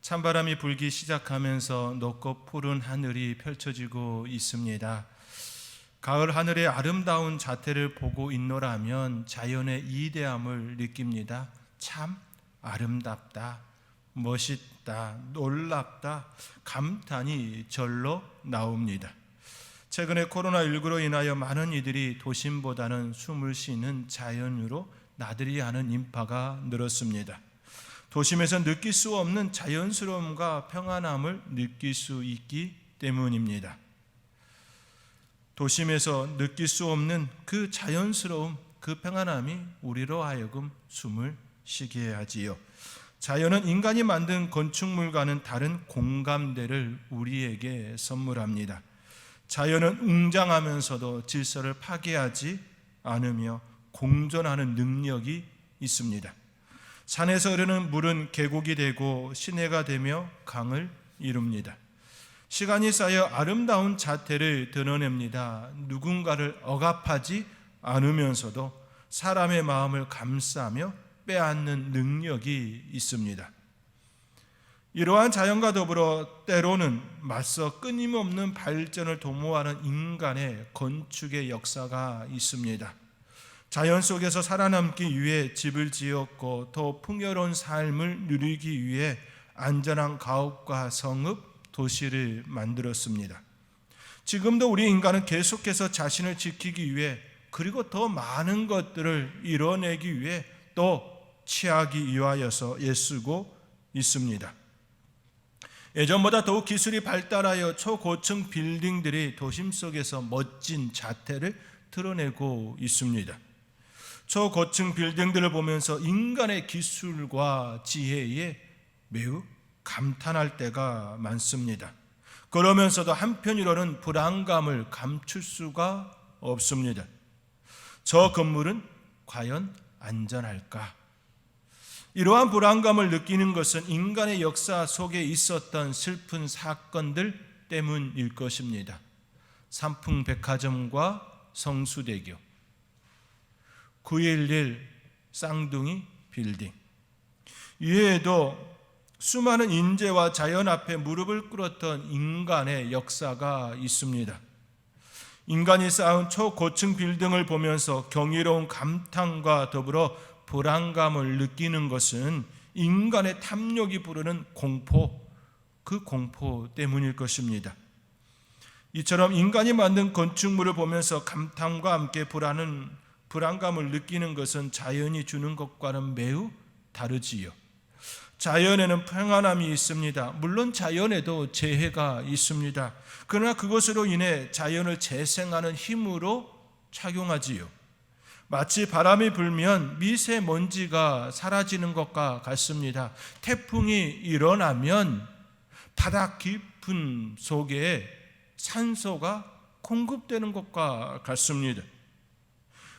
찬바람이 불기 시작하면서 높고 푸른 하늘이 펼쳐지고 있습니다. 가을 하늘의 아름다운 자태를 보고 있노라면 자연의 이대함을 느낍니다. 참 아름답다, 멋있다, 놀랍다, 감탄이 절로 나옵니다. 최근에 코로나19로 인하여 많은 이들이 도심보다는 숨을 쉬는 자연으로 나들이 하는 인파가 늘었습니다. 도심에서 느낄 수 없는 자연스러움과 평안함을 느낄 수 있기 때문입니다. 도심에서 느낄 수 없는 그 자연스러움, 그 평안함이 우리로 하여금 숨을 쉬게 하지요. 자연은 인간이 만든 건축물과는 다른 공감대를 우리에게 선물합니다. 자연은 웅장하면서도 질서를 파괴하지 않으며 공존하는 능력이 있습니다. 산에서 흐르는 물은 계곡이 되고 시내가 되며 강을 이룹니다. 시간이 쌓여 아름다운 자태를 드러냅니다. 누군가를 억압하지 않으면서도 사람의 마음을 감싸며 빼앗는 능력이 있습니다. 이러한 자연과 더불어 때로는 맞서 끊임없는 발전을 도모하는 인간의 건축의 역사가 있습니다. 자연 속에서 살아남기 위해 집을 지었고 더 풍요로운 삶을 누리기 위해 안전한 가옥과 성읍, 도시를 만들었습니다. 지금도 우리 인간은 계속해서 자신을 지키기 위해 그리고 더 많은 것들을 이뤄내기 위해 또 취하기 위하여서 애쓰고 있습니다. 예전보다 더욱 기술이 발달하여 초고층 빌딩들이 도심 속에서 멋진 자태를 드러내고 있습니다. 초고층 빌딩들을 보면서 인간의 기술과 지혜에 매우 감탄할 때가 많습니다. 그러면서도 한편으로는 불안감을 감출 수가 없습니다. 저 건물은 과연 안전할까? 이러한 불안감을 느끼는 것은 인간의 역사 속에 있었던 슬픈 사건들 때문일 것입니다. 삼풍백화점과 성수대교, 9.11 쌍둥이 빌딩, 이외에도 수많은 인재와 자연 앞에 무릎을 꿇었던 인간의 역사가 있습니다. 인간이 쌓은 초고층 빌딩을 보면서 경이로운 감탄과 더불어 불안감을 느끼는 것은 인간의 탐욕이 부르는 공포, 그 공포 때문일 것입니다. 이처럼 인간이 만든 건축물을 보면서 감탄과 함께 불안감을 느끼는 것은 자연이 주는 것과는 매우 다르지요. 자연에는 평안함이 있습니다. 물론 자연에도 재해가 있습니다. 그러나 그것으로 인해 자연을 재생하는 힘으로 작용하지요. 마치 바람이 불면 미세먼지가 사라지는 것과 같습니다. 태풍이 일어나면 바다 깊은 속에 산소가 공급되는 것과 같습니다.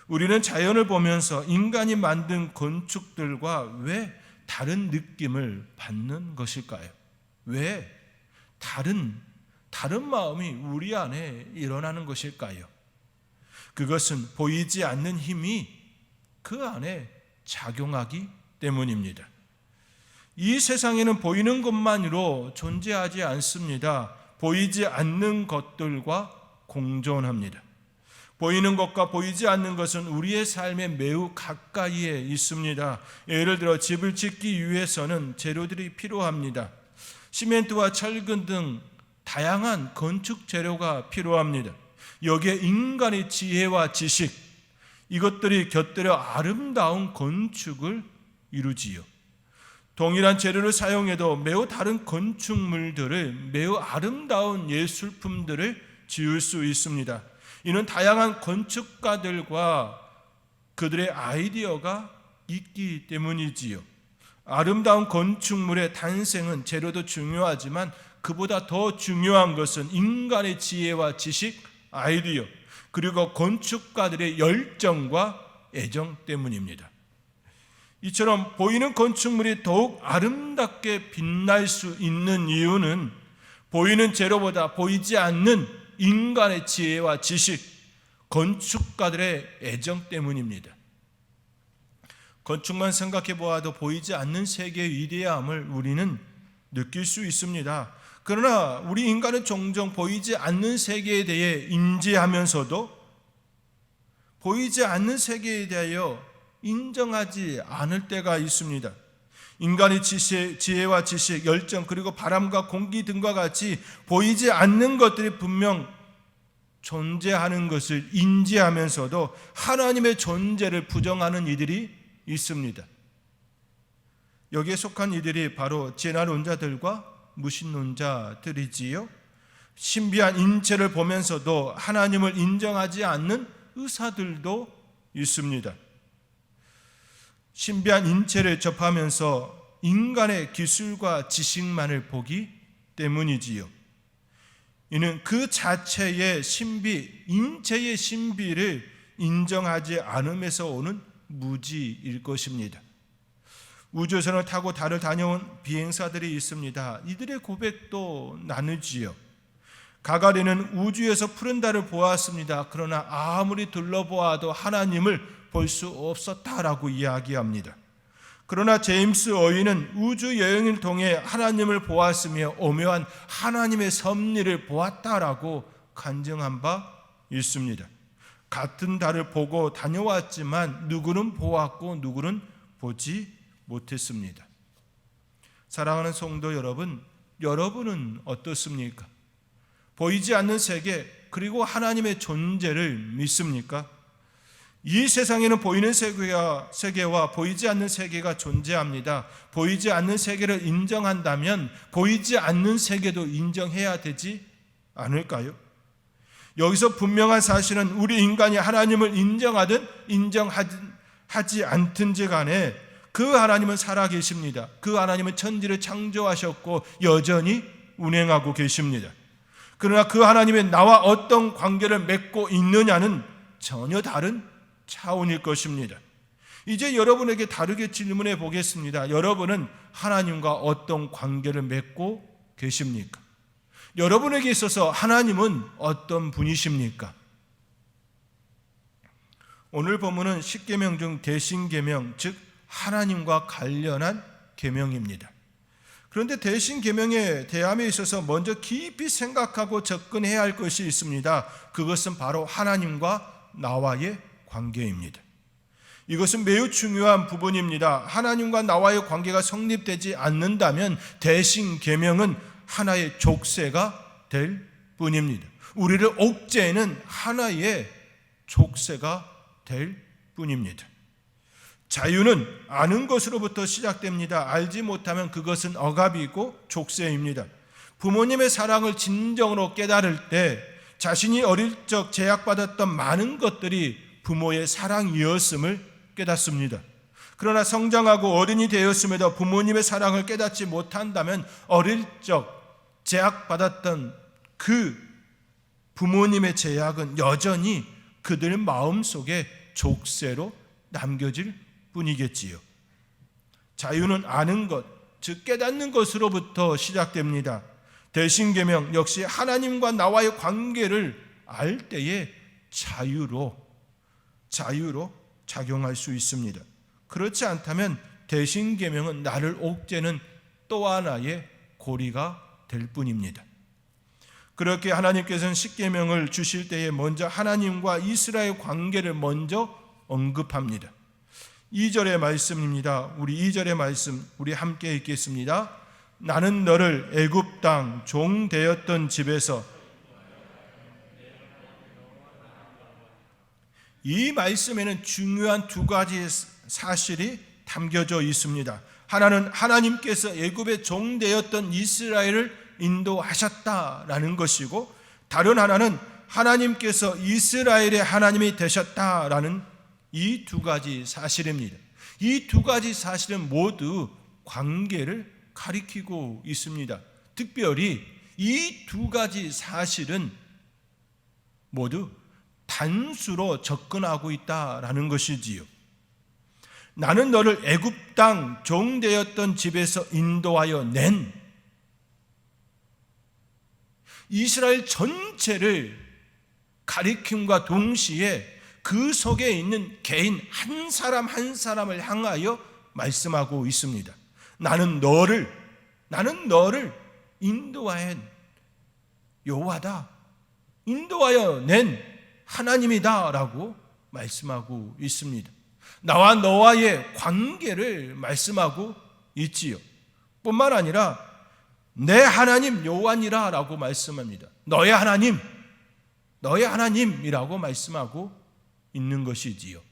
우리는 자연을 보면서 인간이 만든 건축들과 왜 다른 느낌을 받는 것일까요? 왜 다른 마음이 우리 안에 일어나는 것일까요? 그것은 보이지 않는 힘이 그 안에 작용하기 때문입니다. 이 세상에는 보이는 것만으로 존재하지 않습니다. 보이지 않는 것들과 공존합니다. 보이는 것과 보이지 않는 것은 우리의 삶에 매우 가까이에 있습니다. 예를 들어 집을 짓기 위해서는 재료들이 필요합니다. 시멘트와 철근 등 다양한 건축 재료가 필요합니다. 여기에 인간의 지혜와 지식, 이것들이 곁들여 아름다운 건축을 이루지요. 동일한 재료를 사용해도 매우 다른 건축물들을, 매우 아름다운 예술품들을 지을 수 있습니다. 이는 다양한 건축가들과 그들의 아이디어가 있기 때문이지요. 아름다운 건축물의 탄생은 재료도 중요하지만 그보다 더 중요한 것은 인간의 지혜와 지식, 아이디어, 그리고 건축가들의 열정과 애정 때문입니다. 이처럼 보이는 건축물이 더욱 아름답게 빛날 수 있는 이유는 보이는 재료보다 보이지 않는 인간의 지혜와 지식, 건축가들의 애정 때문입니다. 건축만 생각해 보아도 보이지 않는 세계의 위대함을 우리는 느낄 수 있습니다. 그러나 우리 인간은 종종 보이지 않는 세계에 대해 인지하면서도 보이지 않는 세계에 대하여 인정하지 않을 때가 있습니다. 인간의 지혜와 지식, 열정, 그리고 바람과 공기 등과 같이 보이지 않는 것들이 분명 존재하는 것을 인지하면서도 하나님의 존재를 부정하는 이들이 있습니다. 여기에 속한 이들이 바로 진화론자들과 무신론자들이지요. 신비한 인체를 보면서도 하나님을 인정하지 않는 의사들도 있습니다. 신비한 인체를 접하면서 인간의 기술과 지식만을 보기 때문이지요. 이는 그 자체의 신비, 인체의 신비를 인정하지 않음에서 오는 무지일 것입니다. 우주선을 타고 달을 다녀온 비행사들이 있습니다. 이들의 고백도 나누지요. 가가린은 우주에서 푸른 달을 보았습니다. 그러나 아무리 둘러보아도 하나님을 볼 수 없었다라고 이야기합니다. 그러나 제임스 어윈은 우주 여행을 통해 하나님을 보았으며 오묘한 하나님의 섭리를 보았다라고 간증한 바 있습니다. 같은 달을 보고 다녀왔지만 누구는 보았고 누구는 보지 못했습니다. 사랑하는 성도 여러분, 여러분은 어떻습니까? 보이지 않는 세계 그리고 하나님의 존재를 믿습니까? 이 세상에는 보이는 세계와 보이지 않는 세계가 존재합니다. 보이지 않는 세계를 인정한다면 보이지 않는 세계도 인정해야 되지 않을까요? 여기서 분명한 사실은 우리 인간이 하나님을 인정하든 인정하지 않든지 간에 그 하나님은 살아계십니다. 그 하나님은 천지를 창조하셨고 여전히 운행하고 계십니다. 그러나 그 하나님이 나와 어떤 관계를 맺고 있느냐는 전혀 다른 차원일 것입니다. 이제 여러분에게 다르게 질문해 보겠습니다. 여러분은 하나님과 어떤 관계를 맺고 계십니까? 여러분에게 있어서 하나님은 어떤 분이십니까? 오늘 본문은 십계명 중 대신계명, 즉 하나님과 관련한 계명입니다. 그런데 대신계명에 대함에 있어서 먼저 깊이 생각하고 접근해야 할 것이 있습니다. 그것은 바로 하나님과 나와의 관계입니다. 이것은 매우 중요한 부분입니다. 하나님과 나와의 관계가 성립되지 않는다면 대신 계명은 하나의 족쇄가 될 뿐입니다. 우리를 옥죄는 하나의 족쇄가 될 뿐입니다. 자유는 아는 것으로부터 시작됩니다. 알지 못하면 그것은 억압이고 족쇄입니다. 부모님의 사랑을 진정으로 깨달을 때 자신이 어릴 적 제약받았던 많은 것들이 부모의 사랑이었음을 깨닫습니다. 그러나 성장하고 어른이 되었음에도 부모님의 사랑을 깨닫지 못한다면 어릴 적 제약받았던 그 부모님의 제약은 여전히 그들 마음속에 족쇄로 남겨질 뿐이겠지요. 자유는 아는 것, 즉 깨닫는 것으로부터 시작됩니다. 대신계명 역시 하나님과 나와의 관계를 알 때에 자유로 작용할 수 있습니다. 그렇지 않다면 대신계명은 나를 옥죄는 또 하나의 고리가 될 뿐입니다. 그렇게 하나님께서는 십계명을 주실 때에 먼저 하나님과 이스라엘 관계를 먼저 언급합니다. 2절의 말씀입니다. 우리 2절의 말씀 우리 함께 읽겠습니다. 나는 너를 애굽 땅 종 되었던 집에서. 이 말씀에는 중요한 두 가지 사실이 담겨져 있습니다. 하나는 하나님께서 애굽의 종 되었던 이스라엘을 인도하셨다라는 것이고, 다른 하나는 하나님께서 이스라엘의 하나님이 되셨다라는 이 두 가지 사실입니다. 이 두 가지 사실은 모두 관계를 가리키고 있습니다. 특별히 이 두 가지 사실은 모두 단수로 접근하고 있다라는 것이지요. 나는 너를 애굽 땅 종 되었던 집에서 인도하여 낸, 이스라엘 전체를 가리킴과 동시에 그 속에 있는 개인 한 사람 한 사람을 향하여 말씀하고 있습니다. 나는 너를 나는 너를 인도하여 여호와다, 인도하여 낸 하나님이다 라고 말씀하고 있습니다. 나와 너와의 관계를 말씀하고 있지요. 뿐만 아니라 내 하나님 여호와니라 라고 말씀합니다. 너의 하나님이라고 말씀하고 있는 것이지요.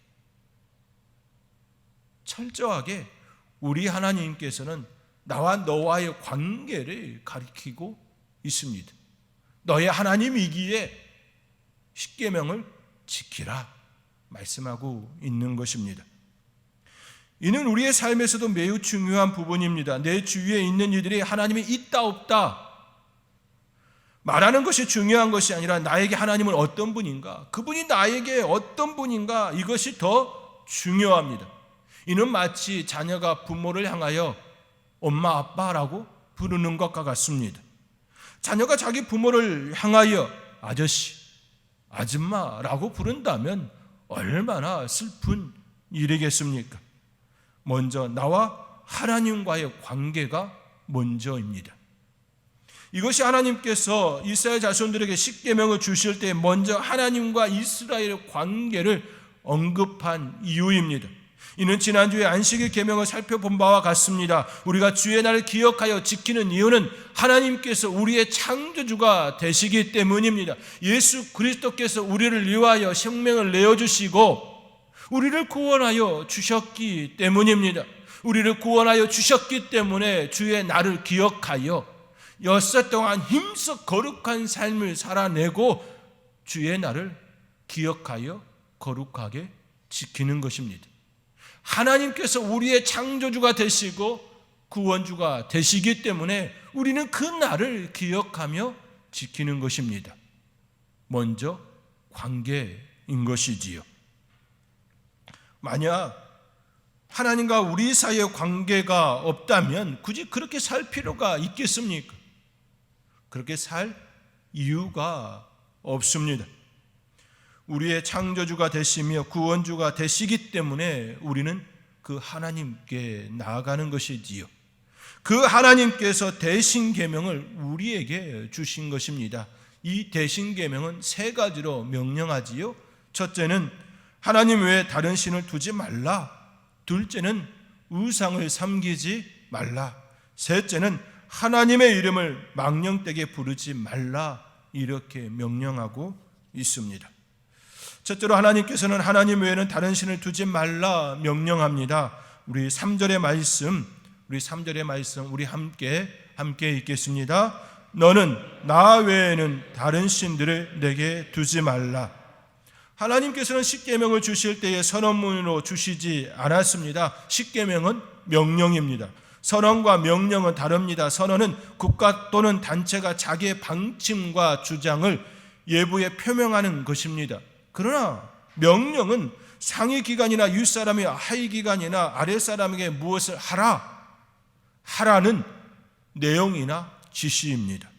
철저하게 우리 하나님께서는 나와 너와의 관계를 가리키고 있습니다. 너의 하나님이기에 십계명을 지키라 말씀하고 있는 것입니다. 이는 우리의 삶에서도 매우 중요한 부분입니다. 내 주위에 있는 이들이 하나님이 있다 없다 말하는 것이 중요한 것이 아니라 나에게 하나님은 어떤 분인가, 그분이 나에게 어떤 분인가, 이것이 더 중요합니다. 이는 마치 자녀가 부모를 향하여 엄마 아빠라고 부르는 것과 같습니다. 자녀가 자기 부모를 향하여 아저씨, 아줌마라고 부른다면 얼마나 슬픈 일이겠습니까? 먼저 나와 하나님과의 관계가 먼저입니다. 이것이 하나님께서 이스라엘 자손들에게 십계명을 주실 때 먼저 하나님과 이스라엘의 관계를 언급한 이유입니다. 이는 지난주에 안식일 계명을 살펴본 바와 같습니다. 우리가 주의 날을 기억하여 지키는 이유는 하나님께서 우리의 창조주가 되시기 때문입니다. 예수 그리스도께서 우리를 위하여 생명을 내어주시고 우리를 구원하여 주셨기 때문입니다. 우리를 구원하여 주셨기 때문에 주의 날을 기억하여 엿새 동안 힘써 거룩한 삶을 살아내고 주의 날을 기억하여 거룩하게 지키는 것입니다. 하나님께서 우리의 창조주가 되시고 구원주가 되시기 때문에 우리는 그 날을 기억하며 지키는 것입니다. 먼저 관계인 것이지요. 만약 하나님과 우리 사이의 관계가 없다면 굳이 그렇게 살 필요가 있겠습니까? 그렇게 살 이유가 없습니다. 우리의 창조주가 되시며 구원주가 되시기 때문에 우리는 그 하나님께 나아가는 것이지요. 그 하나님께서 대신 계명을 우리에게 주신 것입니다. 이 대신 계명은 세 가지로 명령하지요. 첫째는 하나님 외에 다른 신을 두지 말라. 둘째는 우상을 섬기지 말라. 셋째는 하나님의 이름을 망령되게 부르지 말라. 이렇게 명령하고 있습니다. 첫째로 하나님께서는 하나님 외에는 다른 신을 두지 말라 명령합니다. 우리 3절의 말씀 우리 함께 읽겠습니다. 너는 나 외에는 다른 신들을 내게 두지 말라. 하나님께서는 십계명을 주실 때에 선언문으로 주시지 않았습니다. 십계명은 명령입니다. 선언과 명령은 다릅니다. 선언은 국가 또는 단체가 자기의 방침과 주장을 예부에 표명하는 것입니다. 그러나 명령은 상위 기관이나 윗사람이 하위 기관이나 아랫사람에게 무엇을 하라는 내용이나 지시입니다.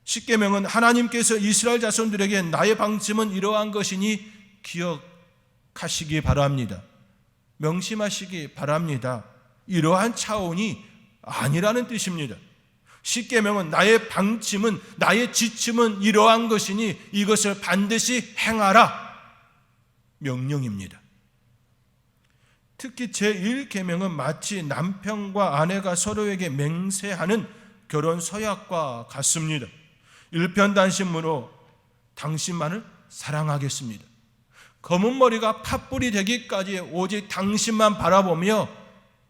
십계명은 하나님께서 이스라엘 자손들에게 나의 방침은 이러한 것이니 기억하시기 바랍니다. 명심하시기 바랍니다. 이러한 차원이 아니라는 뜻입니다. 십계명은 나의 방침은, 나의 지침은 이러한 것이니 이것을 반드시 행하라 명령입니다. 특히 제1계명은 마치 남편과 아내가 서로에게 맹세하는 결혼 서약과 같습니다. 일편단심으로 당신만을 사랑하겠습니다. 검은 머리가 팥불이 되기까지 오직 당신만 바라보며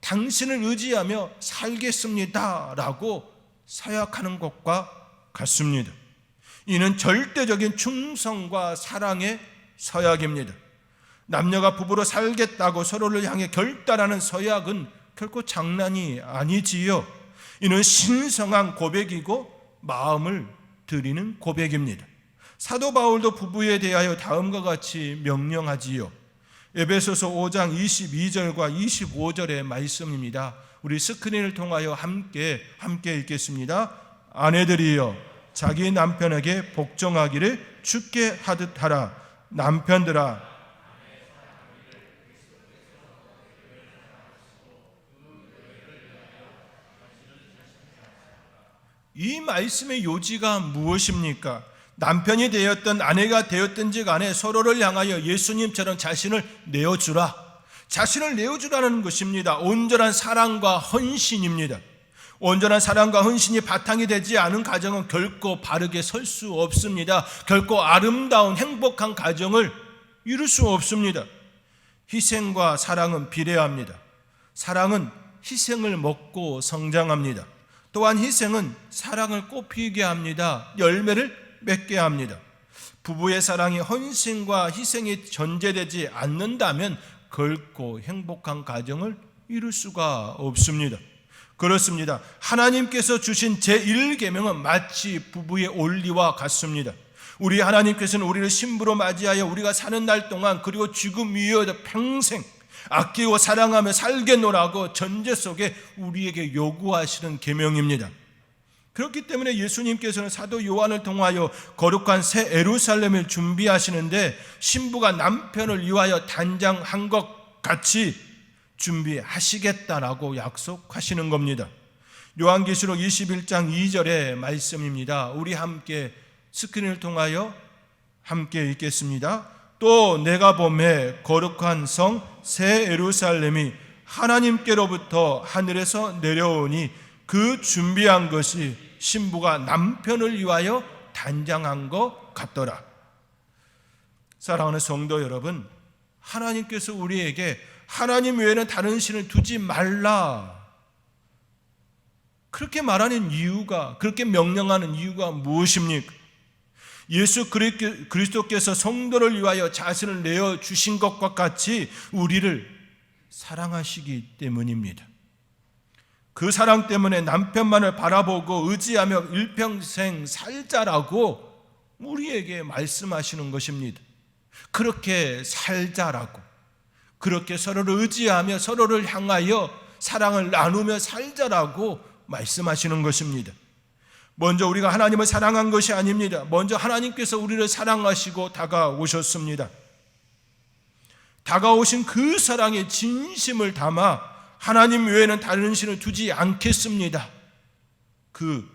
당신을 의지하며 살겠습니다 라고 서약하는 것과 같습니다. 이는 절대적인 충성과 사랑의 서약입니다. 남녀가 부부로 살겠다고 서로를 향해 결단하는 서약은 결코 장난이 아니지요. 이는 신성한 고백이고 마음을 드리는 고백입니다. 사도 바울도 부부에 대하여 다음과 같이 명령하지요. 에베소서 5장 22절과 25절의 말씀입니다. 우리 스크린을 통하여 함께 읽겠습니다. 아내들이여 자기 남편에게 복종하기를 주께 하듯 하라. 남편들아 이 말씀의 요지가 무엇입니까? 남편이 되었든 아내가 되었든지 간에 서로를 향하여 예수님처럼 자신을 내어주라, 자신을 내어주라는 것입니다. 온전한 사랑과 헌신입니다. 온전한 사랑과 헌신이 바탕이 되지 않은 가정은 결코 바르게 설 수 없습니다. 결코 아름다운 행복한 가정을 이룰 수 없습니다. 희생과 사랑은 비례합니다. 사랑은 희생을 먹고 성장합니다. 또한 희생은 사랑을 꽃피게 합니다. 열매를 맺게 합니다. 부부의 사랑이 헌신과 희생이 전제되지 않는다면 결코 행복한 가정을 이룰 수가 없습니다. 그렇습니다. 하나님께서 주신 제1계명은 마치 부부의 온리와 같습니다. 우리 하나님께서는 우리를 신부로 맞이하여 우리가 사는 날 동안 그리고 죽음 이후에도 평생 아끼고 사랑하며 살겠노라고 전제 속에 우리에게 요구하시는 계명입니다. 그렇기 때문에 예수님께서는 사도 요한을 통하여 거룩한 새 예루살렘을 준비하시는데 신부가 남편을 위하여 단장한 것 같이 준비하시겠다라고 약속하시는 겁니다. 요한계시록 21장 2절의 말씀입니다. 우리 함께 스크린을 통하여 함께 읽겠습니다. 또 내가 보매 거룩한 성 새 예루살렘이 하나님께로부터 하늘에서 내려오니 그 준비한 것이 신부가 남편을 위하여 단장한 것 같더라. 사랑하는 성도 여러분, 하나님께서 우리에게 하나님 외에는 다른 신을 두지 말라, 그렇게 말하는 이유가, 그렇게 명령하는 이유가 무엇입니까? 예수 그리스도께서 성도를 위하여 자신을 내어주신 것과 같이 우리를 사랑하시기 때문입니다. 그 사랑 때문에 남편만을 바라보고 의지하며 일평생 살자라고 우리에게 말씀하시는 것입니다. 그렇게 살자라고, 그렇게 서로를 의지하며 서로를 향하여 사랑을 나누며 살자라고 말씀하시는 것입니다. 먼저 우리가 하나님을 사랑한 것이 아닙니다. 먼저 하나님께서 우리를 사랑하시고 다가오셨습니다. 다가오신 그 사랑의 진심을 담아 하나님 외에는 다른 신을 두지 않겠습니다, 그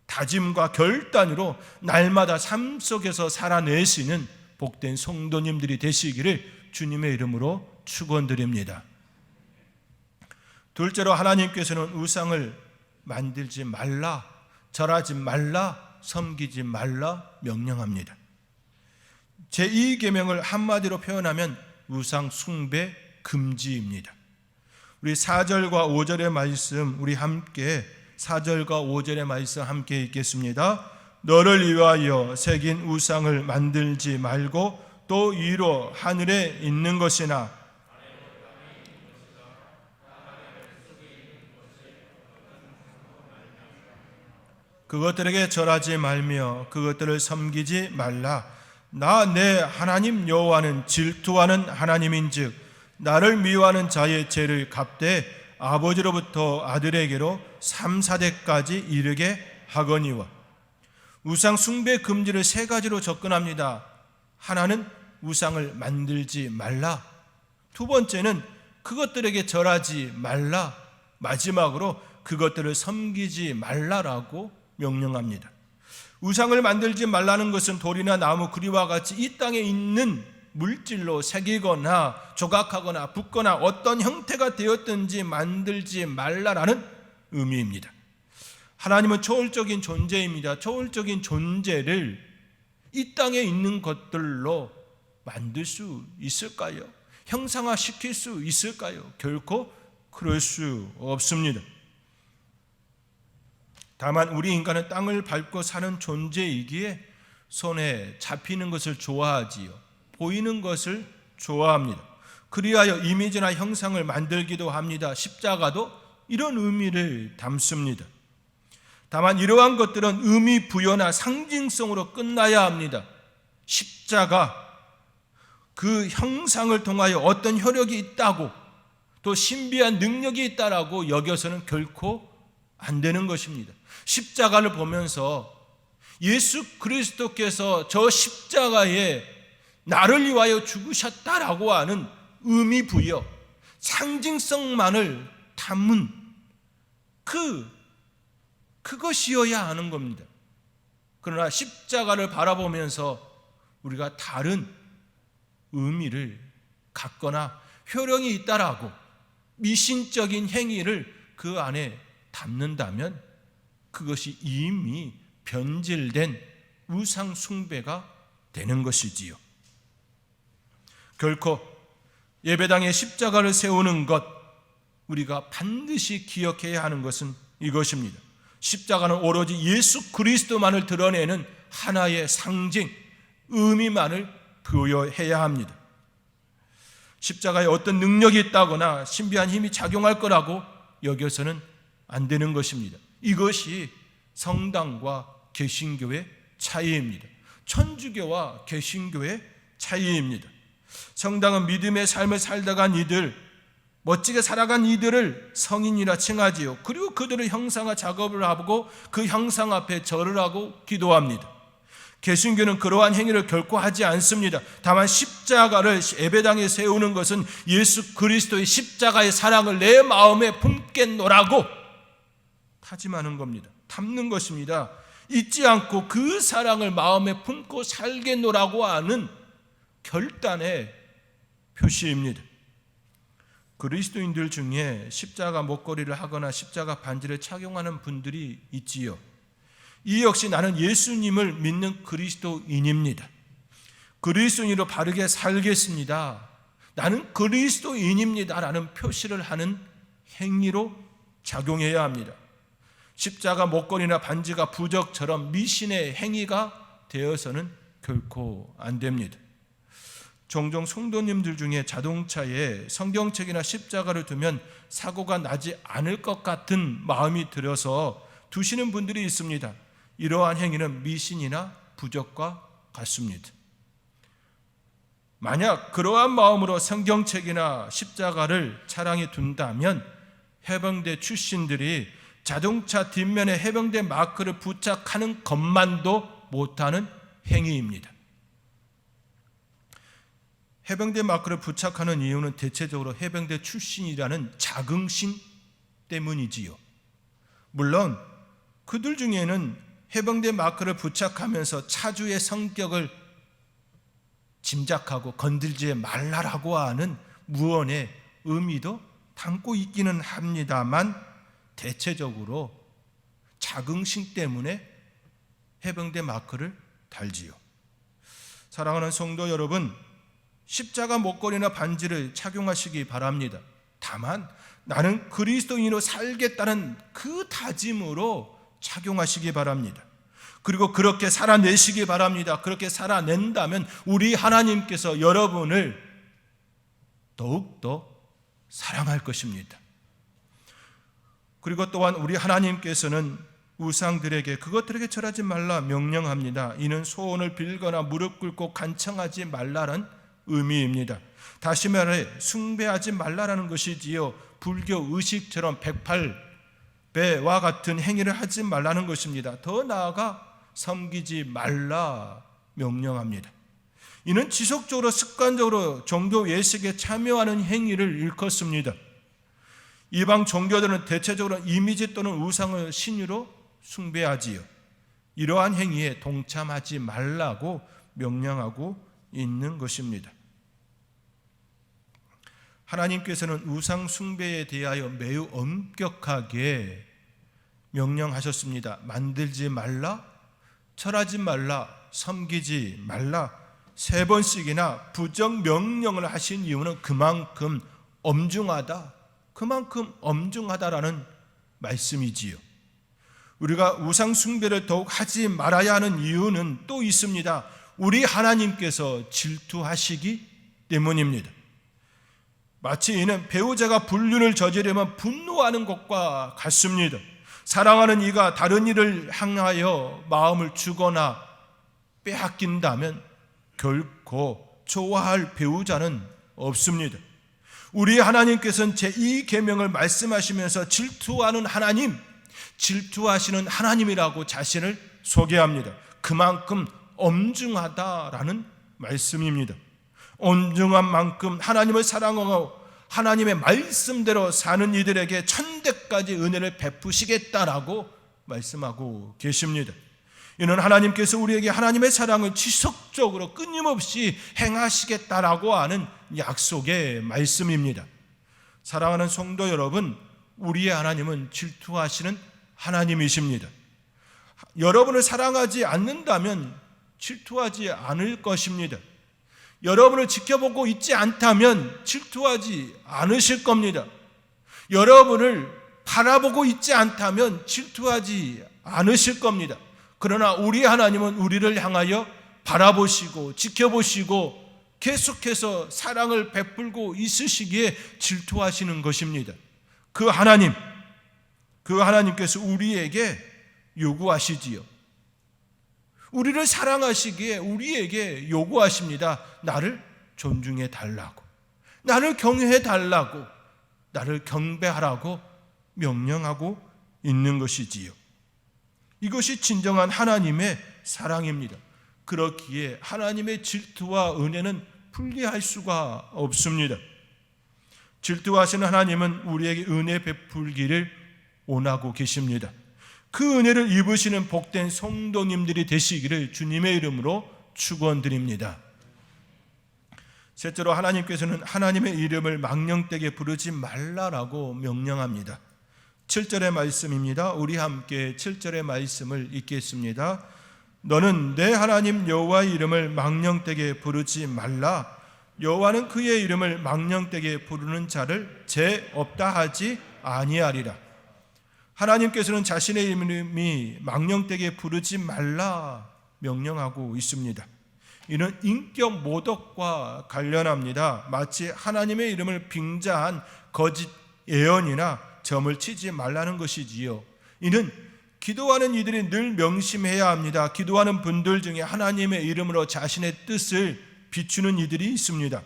다짐과 결단으로 날마다 삶 속에서 살아내시는 복된 성도님들이 되시기를 주님의 이름으로 축원드립니다. 둘째로 하나님께서는 우상을 만들지 말라, 절하지 말라, 섬기지 말라 명령합니다. 제2계명을 한마디로 표현하면 우상 숭배 금지입니다. 우리 4절과 5절의 말씀, 우리 함께 4절과 5절의 말씀 함께 읽겠습니다. 너를 위하여 새긴 우상을 만들지 말고 또 이로 하늘에 있는 것이나 그것들에게 절하지 말며 그것들을 섬기지 말라. 나 내 하나님 여호와는 질투하는 하나님인즉 나를 미워하는 자의 죄를 갚되 아버지로부터 아들에게로 3, 4대까지 이르게 하거니와. 우상 숭배 금지를 세 가지로 접근합니다. 하나는 우상을 만들지 말라, 두 번째는 그것들에게 절하지 말라, 마지막으로 그것들을 섬기지 말라라고 명령합니다. 우상을 만들지 말라는 것은 돌이나 나무, 구리와 같이 이 땅에 있는 물질로 새기거나 조각하거나 붓거나 어떤 형태가 되었든지 만들지 말라라는 의미입니다. 하나님은 초월적인 존재입니다. 초월적인 존재를 이 땅에 있는 것들로 만들 수 있을까요? 형상화시킬 수 있을까요? 결코 그럴 수 없습니다. 다만 우리 인간은 땅을 밟고 사는 존재이기에 손에 잡히는 것을 좋아하지요, 보이는 것을 좋아합니다. 그리하여 이미지나 형상을 만들기도 합니다. 십자가도 이런 의미를 담습니다. 다만 이러한 것들은 의미 부여나 상징성으로 끝나야 합니다. 십자가, 그 형상을 통하여 어떤 효력이 있다고 또 신비한 능력이 있다라고 여겨서는 결코 안 되는 것입니다. 십자가를 보면서 예수 그리스도께서 저 십자가에 나를 위하여 죽으셨다라고 하는 의미 부여, 상징성만을 담은 그 그것이어야 하는 겁니다. 그러나 십자가를 바라보면서 우리가 다른 의미를 갖거나 효령이 있다라고 미신적인 행위를 그 안에 담는다면 그것이 이미 변질된 우상 숭배가 되는 것이지요. 결코 예배당에 십자가를 세우는 것, 우리가 반드시 기억해야 하는 것은 이것입니다. 십자가는 오로지 예수 그리스도만을 드러내는 하나의 상징, 의미만을 부여해야 합니다. 십자가에 어떤 능력이 있다거나 신비한 힘이 작용할 거라고 여겨서는 안 되는 것입니다. 이것이 성당과 개신교의 차이입니다. 천주교와 개신교의 차이입니다. 성당은 믿음의 삶을 살다간 이들, 멋지게 살아간 이들을 성인이라 칭하지요. 그리고 그들을 형상화 작업을 하고 그 형상 앞에 절을 하고 기도합니다. 개신교는 그러한 행위를 결코 하지 않습니다. 다만 십자가를 예배당에 세우는 것은 예수 그리스도의 십자가의 사랑을 내 마음에 품겠노라고 다짐하는 겁니다. 담는 것입니다. 잊지 않고 그 사랑을 마음에 품고 살겠노라고 하는 결단의 표시입니다. 그리스도인들 중에 십자가 목걸이를 하거나 십자가 반지를 착용하는 분들이 있지요. 이 역시 나는 예수님을 믿는 그리스도인입니다. 그리스도인으로 바르게 살겠습니다. 나는 그리스도인입니다. 라는 표시를 하는 행위로 작용해야 합니다. 십자가 목걸이나 반지가 부적처럼 미신의 행위가 되어서는 결코 안 됩니다. 종종 성도님들 중에 자동차에 성경책이나 십자가를 두면 사고가 나지 않을 것 같은 마음이 들어서 두시는 분들이 있습니다. 이러한 행위는 미신이나 부적과 같습니다. 만약 그러한 마음으로 성경책이나 십자가를 차량에 둔다면 해병대 출신들이 자동차 뒷면에 해병대 마크를 부착하는 것만도 못하는 행위입니다. 해병대 마크를 부착하는 이유는 대체적으로 해병대 출신이라는 자긍심 때문이지요. 물론 그들 중에는 해병대 마크를 부착하면서 차주의 성격을 짐작하고 건들지 말라라고 하는 무언의 의미도 담고 있기는 합니다만 대체적으로 자긍심 때문에 해병대 마크를 달지요. 사랑하는 성도 여러분, 십자가 목걸이나 반지를 착용하시기 바랍니다. 다만 나는 그리스도인으로 살겠다는 그 다짐으로 착용하시기 바랍니다. 그리고 그렇게 살아내시기 바랍니다. 그렇게 살아낸다면 우리 하나님께서 여러분을 더욱더 사랑할 것입니다. 그리고 또한 우리 하나님께서는 우상들에게 그것들에게 절하지 말라 명령합니다. 이는 소원을 빌거나 무릎 꿇고 간청하지 말라는 의미입니다. 다시 말해 숭배하지 말라라는 것이지요. 불교 의식처럼 108배와 같은 행위를 하지 말라는 것입니다. 더 나아가 섬기지 말라 명령합니다. 이는 지속적으로 습관적으로 종교 예식에 참여하는 행위를 일컫습니다. 이방 종교들은 대체적으로 이미지 또는 우상을 신유로 숭배하지요. 이러한 행위에 동참하지 말라고 명령하고 있는 것입니다. 하나님께서는 우상 숭배에 대하여 매우 엄격하게 명령하셨습니다. 만들지 말라, 절하지 말라, 섬기지 말라 3번씩이나 부정 명령을 하신 이유는 그만큼 엄중하다라는 말씀이지요. 우리가 우상 숭배를 더욱 하지 말아야 하는 이유는 또 있습니다. 우리 하나님께서 질투하시기 때문입니다. 마치 이는 배우자가 불륜을 저지르면 분노하는 것과 같습니다. 사랑하는 이가 다른 이를 향하여 마음을 주거나 빼앗긴다면 결코 좋아할 배우자는 없습니다. 우리 하나님께서는 제2계명을 말씀하시면서 질투하는 하나님, 질투하시는 하나님이라고 자신을 소개합니다. 그만큼 엄중하다라는 말씀입니다. 엄중한 만큼 하나님을 사랑하고 하나님의 말씀대로 사는 이들에게 천대까지 은혜를 베푸시겠다라고 말씀하고 계십니다. 이는 하나님께서 우리에게 하나님의 사랑을 지속적으로 끊임없이 행하시겠다라고 하는 약속의 말씀입니다. 사랑하는 성도 여러분, 우리의 하나님은 질투하시는 하나님이십니다. 여러분을 사랑하지 않는다면 질투하지 않을 것입니다. 여러분을 지켜보고 있지 않다면 질투하지 않으실 겁니다. 여러분을 바라보고 있지 않다면 질투하지 않으실 겁니다. 그러나 우리 하나님은 우리를 향하여 바라보시고 지켜보시고 계속해서 사랑을 베풀고 있으시기에 질투하시는 것입니다. 그 하나님께서 우리에게 요구하시지요. 우리를 사랑하시기에 우리에게 요구하십니다. 나를 존중해 달라고, 나를 경외해 달라고, 나를 경배하라고 명령하고 있는 것이지요. 이것이 진정한 하나님의 사랑입니다. 그렇기에 하나님의 질투와 은혜는 분리할 수가 없습니다. 질투하시는 하나님은 우리에게 은혜 베풀기를 원하고 계십니다. 그 은혜를 입으시는 복된 성도님들이 되시기를 주님의 이름으로 축원드립니다. 셋째로 하나님께서는 하나님의 이름을 망령되게 부르지 말라라고 명령합니다. 7절의 말씀입니다. 우리 함께 7절의 말씀을 읽겠습니다. 너는 내 하나님 여호와의 이름을 망령되게 부르지 말라. 여호와는 그의 이름을 망령되게 부르는 자를 죄 없다 하지 아니하리라. 하나님께서는 자신의 이름이 망령되게 부르지 말라 명령하고 있습니다. 이는 인격 모독과 관련합니다. 마치 하나님의 이름을 빙자한 거짓 예언이나 점을 치지 말라는 것이지요. 이는 기도하는 이들이 늘 명심해야 합니다. 기도하는 분들 중에 하나님의 이름으로 자신의 뜻을 비추는 이들이 있습니다.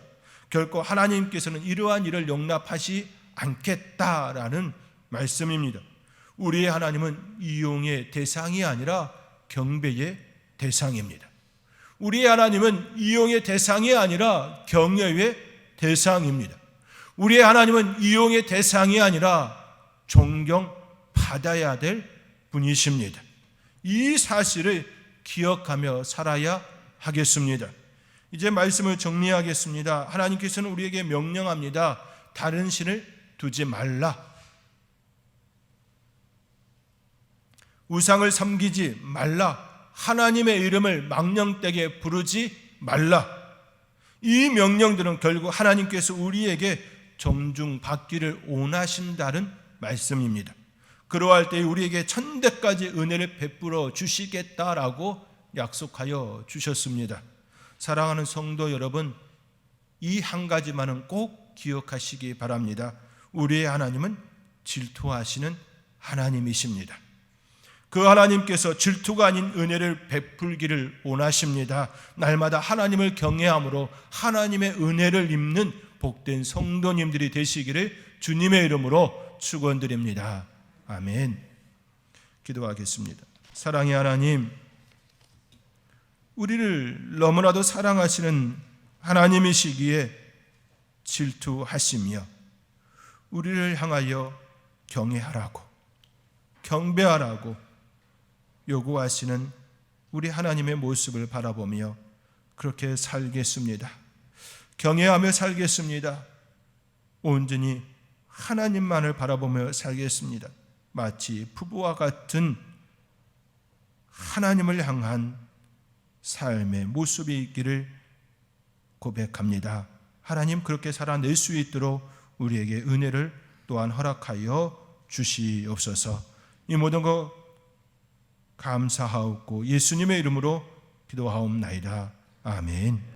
결코 하나님께서는 이러한 일을 용납하시 않겠다라는 말씀입니다. 우리의 하나님은 이용의 대상이 아니라 경배의 대상입니다. 우리의 하나님은 이용의 대상이 아니라 경외의 대상입니다. 우리의 하나님은 이용의 대상이 아니라 존경받아야 될 분이십니다. 이 사실을 기억하며 살아야 하겠습니다. 이제 말씀을 정리하겠습니다. 하나님께서는 우리에게 명령합니다. 다른 신을 두지 말라. 우상을 섬기지 말라. 하나님의 이름을 망령되게 부르지 말라. 이 명령들은 결국 하나님께서 우리에게 존중받기를 원하신다는 말씀입니다. 그러할 때 우리에게 천대까지 은혜를 베풀어 주시겠다라고 약속하여 주셨습니다. 사랑하는 성도 여러분, 이 한 가지만은 꼭 기억하시기 바랍니다. 우리의 하나님은 질투하시는 하나님이십니다. 그 하나님께서 질투가 아닌 은혜를 베풀기를 원하십니다. 날마다 하나님을 경외함으로 하나님의 은혜를 입는 복된 성도님들이 되시기를 주님의 이름으로 축원드립니다. 아멘. 기도하겠습니다. 사랑의 하나님, 우리를 너무나도 사랑하시는 하나님이시기에 질투하시며 우리를 향하여 경외하라고, 경배하라고 요구하시는 우리 하나님의 모습을 바라보며 그렇게 살겠습니다. 경외하며 살겠습니다. 온전히 하나님만을 바라보며 살겠습니다. 마치 부부와 같은 하나님을 향한 삶의 모습이 있기를 고백합니다. 하나님, 그렇게 살아낼 수 있도록 우리에게 은혜를 또한 허락하여 주시옵소서. 이 모든 것 감사하옵고 예수님의 이름으로 기도하옵나이다. 아멘.